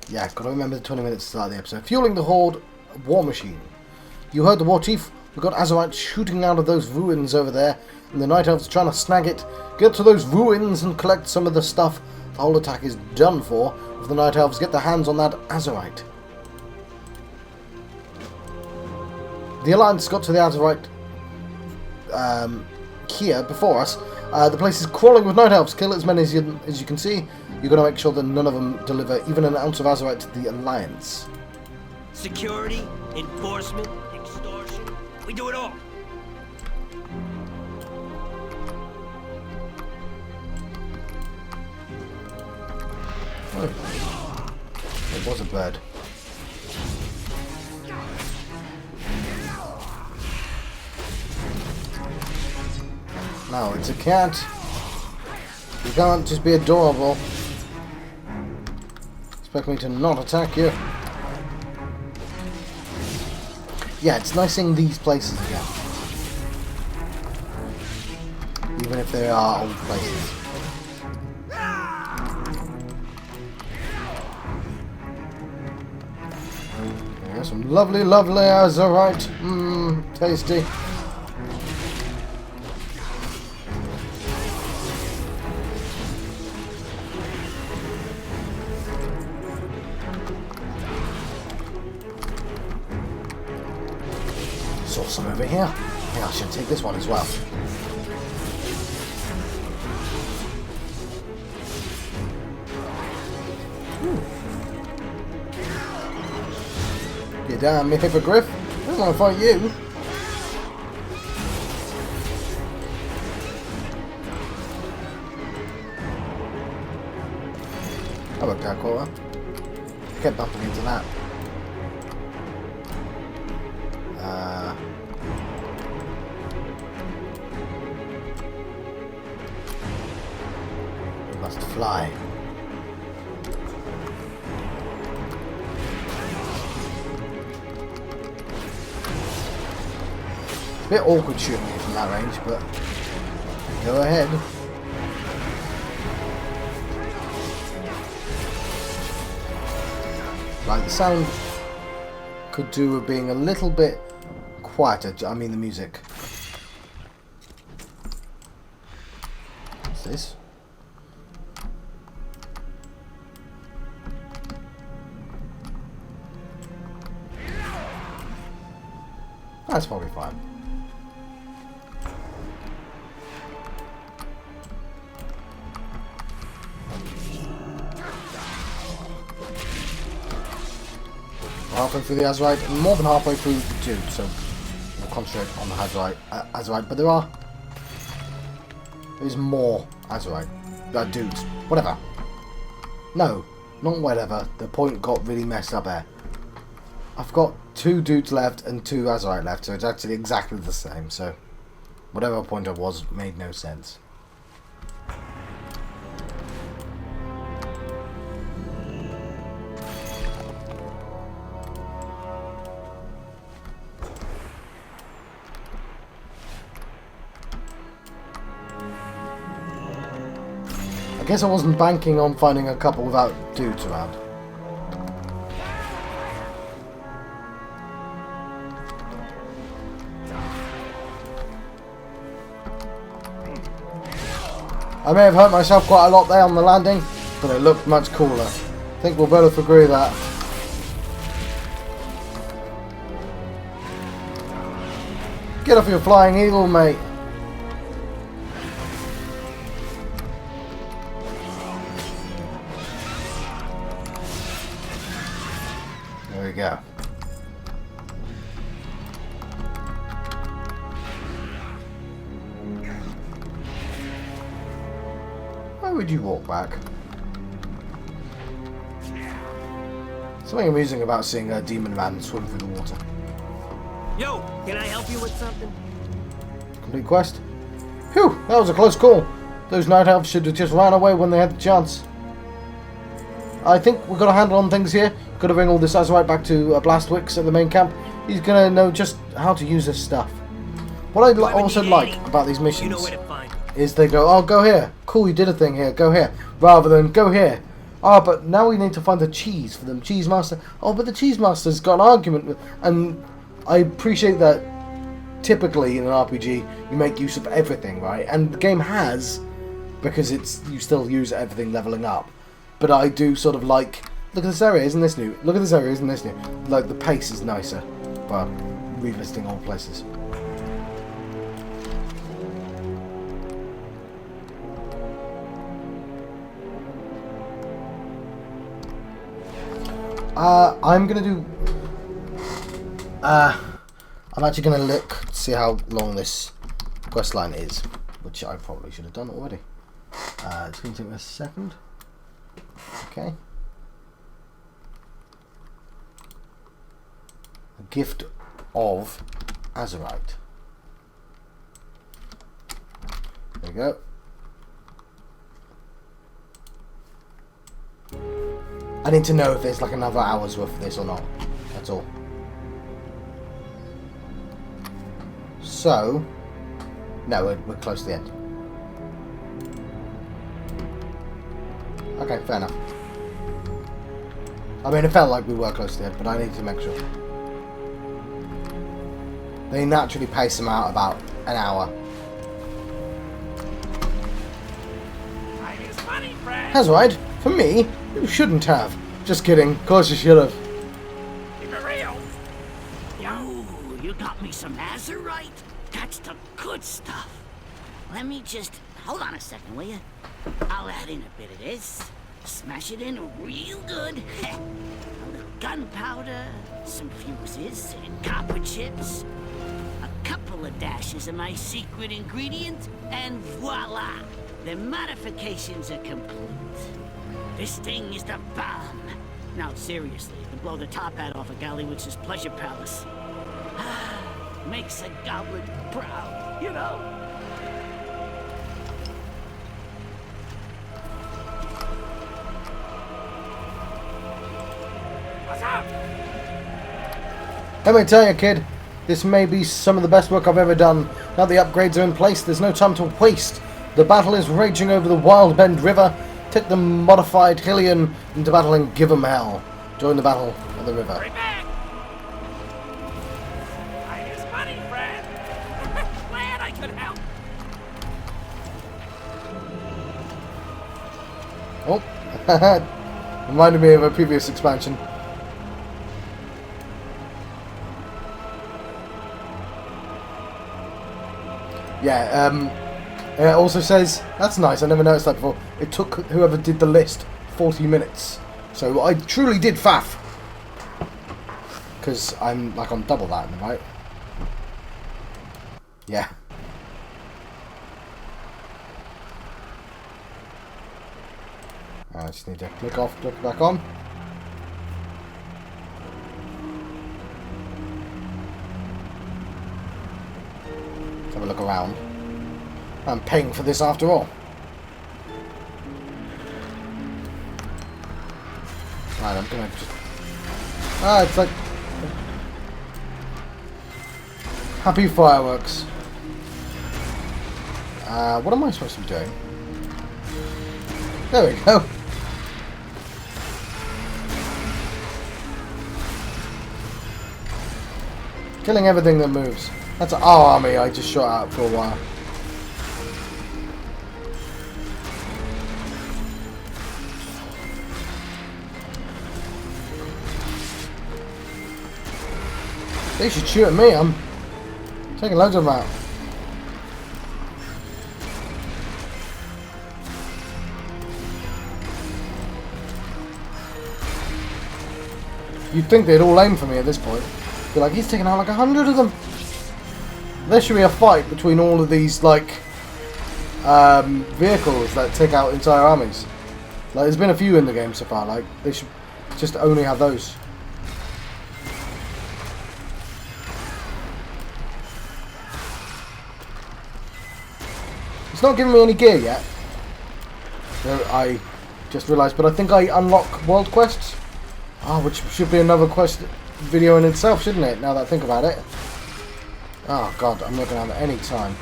Yeah, gotta remember the 20 minutes to start the episode. Fueling the Horde war machine. You heard the war chief. We've got Azeroth shooting out of those ruins over there, and the Night Elves trying to snag it. Get to those ruins and collect some of the stuff. The whole attack is done for if the Night Elves get their hands on that Azeroth. The Alliance got to the Azeroth here before us. The place is crawling with Night Elves. Kill as many as you can see. You're going to make sure that none of them deliver even an ounce of Azeroth to the Alliance. Security, enforcement, extortion. We do it all. Oh. It was a bird. No, it's a cat. You can't just be adorable. Expect me to not attack you. Yeah, it's nice seeing these places again. Even if they are old places. Yeah, some lovely, lovely Azerite. Mmm, tasty. Saw some over here. I think I should take this one as well. damn hippogriff. I don't want to fight you. That worked out quite well. Kept bumping into that. We must fly. Bit awkward shooting it from that range, but go ahead. Like, the sound could do with being a little bit quieter. I mean, the music. What's this? That's probably fine. Halfway through the Azeroth, more than halfway through the dude, so we'll concentrate on the Azeroth. But there's more Azeroth. Dudes. Whatever. No, not whatever. The point got really messed up there. I've got 2 dudes left and 2 Azeroth left, so it's actually exactly the same, so whatever point I was made no sense. I guess I wasn't banking on finding a couple without dudes around. I may have hurt myself quite a lot there on the landing, but it looked much cooler. I think we'll both agree that. Get off your flying eagle, mate. There we go. Why would you walk back? Something amusing about seeing a demon man swim through the water. Yo, can I help you with something? Complete quest. Phew, that was a close call. Those night elves should have just ran away when they had the chance. I think we've got a handle on things here. Got to bring all this Azeroth back to Blastwix at the main camp. He's gonna know just how to use this stuff. What I also like about these missions, You know where to find. is they go, oh, go here. Cool, you did a thing here. Go here. Rather than, go here. Ah, but now we need to find the cheese for them. Cheese Master. Oh, but the Cheese Master's got an argument with... And I appreciate that typically in an RPG, you make use of everything, right? And the game has, because it's you still use everything leveling up. But I do sort of like... Look at this area, isn't this new? Look at this area, isn't this new? Like, the pace is nicer. Well, revisiting old places. I'm gonna do... I'm actually gonna look to see how long this quest line is, which I probably should have done already. It's gonna take me a second. Okay. A gift of Azeroth. There we go. I need to know if there's like another hour's worth of this or not. That's all. So, no, we're close to the end. Okay, fair enough. I mean, it felt like we were close to the end, but I need to make sure. They naturally pace them out about an hour. That's right. For me, you shouldn't have. Just kidding. Of course you should have. Keep it real. Yo, you got me some Azeroth? That's the good stuff. Let me just... Hold on a second, will you? I'll add in a bit of this. Smash it in real good. A little gunpowder, some fuses, and copper chips. A couple of dashes of my secret ingredient, and voila! The modifications are complete. This thing is the bomb. Now, seriously, to blow the top hat off of Galliwitz's pleasure palace. Makes a goblin proud, you know? What's up? Let me tell you, kid, this may be some of the best work I've ever done. Now the upgrades are in place, there's no time to waste. The battle is raging over the Wild Bend River. Take the modified Hillian into battle and give 'em hell. Join the battle at the river. Right back! I use money, friend! Glad I could help! Oh, reminded me of a previous expansion. Yeah, it also says, that's nice, I never noticed that before, it took whoever did the list 40 minutes. So I truly did faff. Because I'm like on double that, right? Yeah. I just need to click back on. Let's have a look around. I'm paying for this after all. Right, I'm gonna just... it's like... Happy fireworks. What am I supposed to be doing? There we go. Killing everything that moves. That's our army I just shot out for a while. They should shoot at me, I'm taking loads of them out. You'd think they'd all aim for me at this point. Be like, he's taking out like 100 of them. There should be a fight between all of these, like, vehicles that take out entire armies. Like, there's been a few in the game so far, like, they should just only have those. It's not giving me any gear yet. I just realised, but I think I unlock world quests. Which should be another quest video in itself, shouldn't it? Now that I think about it. Oh god, I'm not going to have any time.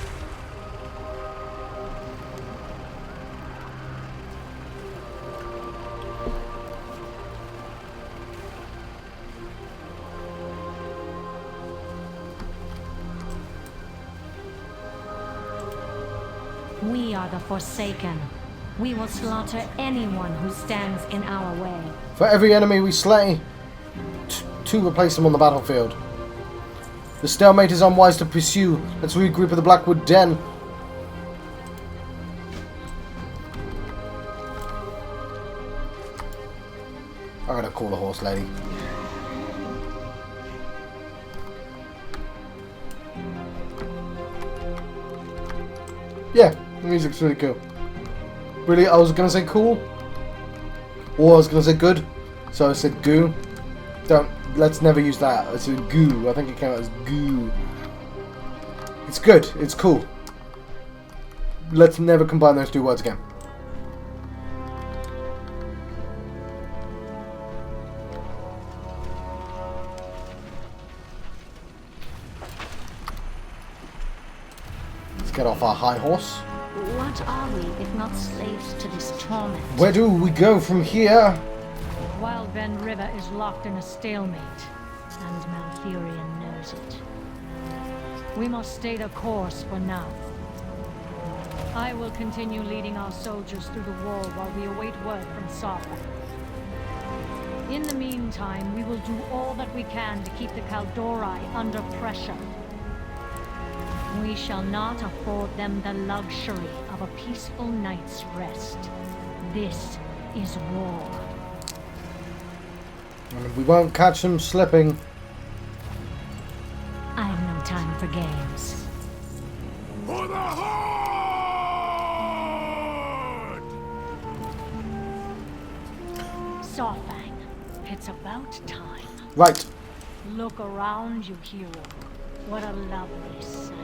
We are the Forsaken. We will slaughter anyone who stands in our way. For every enemy we slay, two replace them on the battlefield. The stalemate is unwise to pursue. Let's regroup at the Blackwood Den. I gotta call the horse lady. Yeah, the music's really cool. Really, I was gonna say cool, or I was gonna say good, so I said goo. Let's never use that. I said goo. I think it came out as goo. It's good. It's cool. Let's never combine those two words again. Let's get off our high horse. What are we if not slaves to this torment? Where do we go from here? Wild Bend River is locked in a stalemate, and Malfurion knows it. We must stay the course for now. I will continue leading our soldiers through the wall while we await word from Sargeras. In the meantime, we will do all that we can to keep the Kaldori under pressure. We shall not afford them the luxury of a peaceful night's rest. This is war. And we won't catch them slipping. I have no time for games. For the Horde! Sawfang, it's about time. Right. Look around you, hero. What a lovely sight.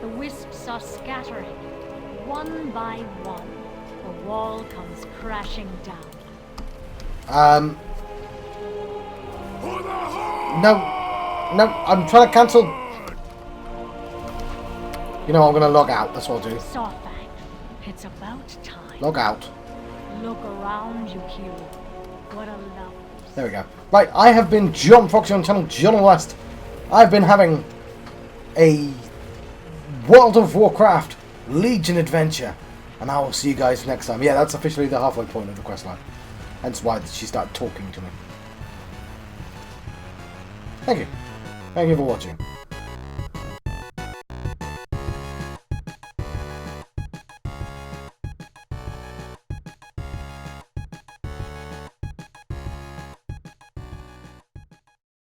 The wisps are scattering, one by one. The wall comes crashing down. For the Horde! No, I'm trying to cancel. You know, I'm gonna log out. That's what I'll do. Sawfang, it's about time. Log out. Look around you, hero. What a lovely. There we go. Right, I have been John Foxy on the channel John West. I've been having a World of Warcraft Legion adventure, and I will see you guys next time. Yeah, that's officially the halfway point of the questline. Hence why she started talking to me. Thank you. Thank you for watching.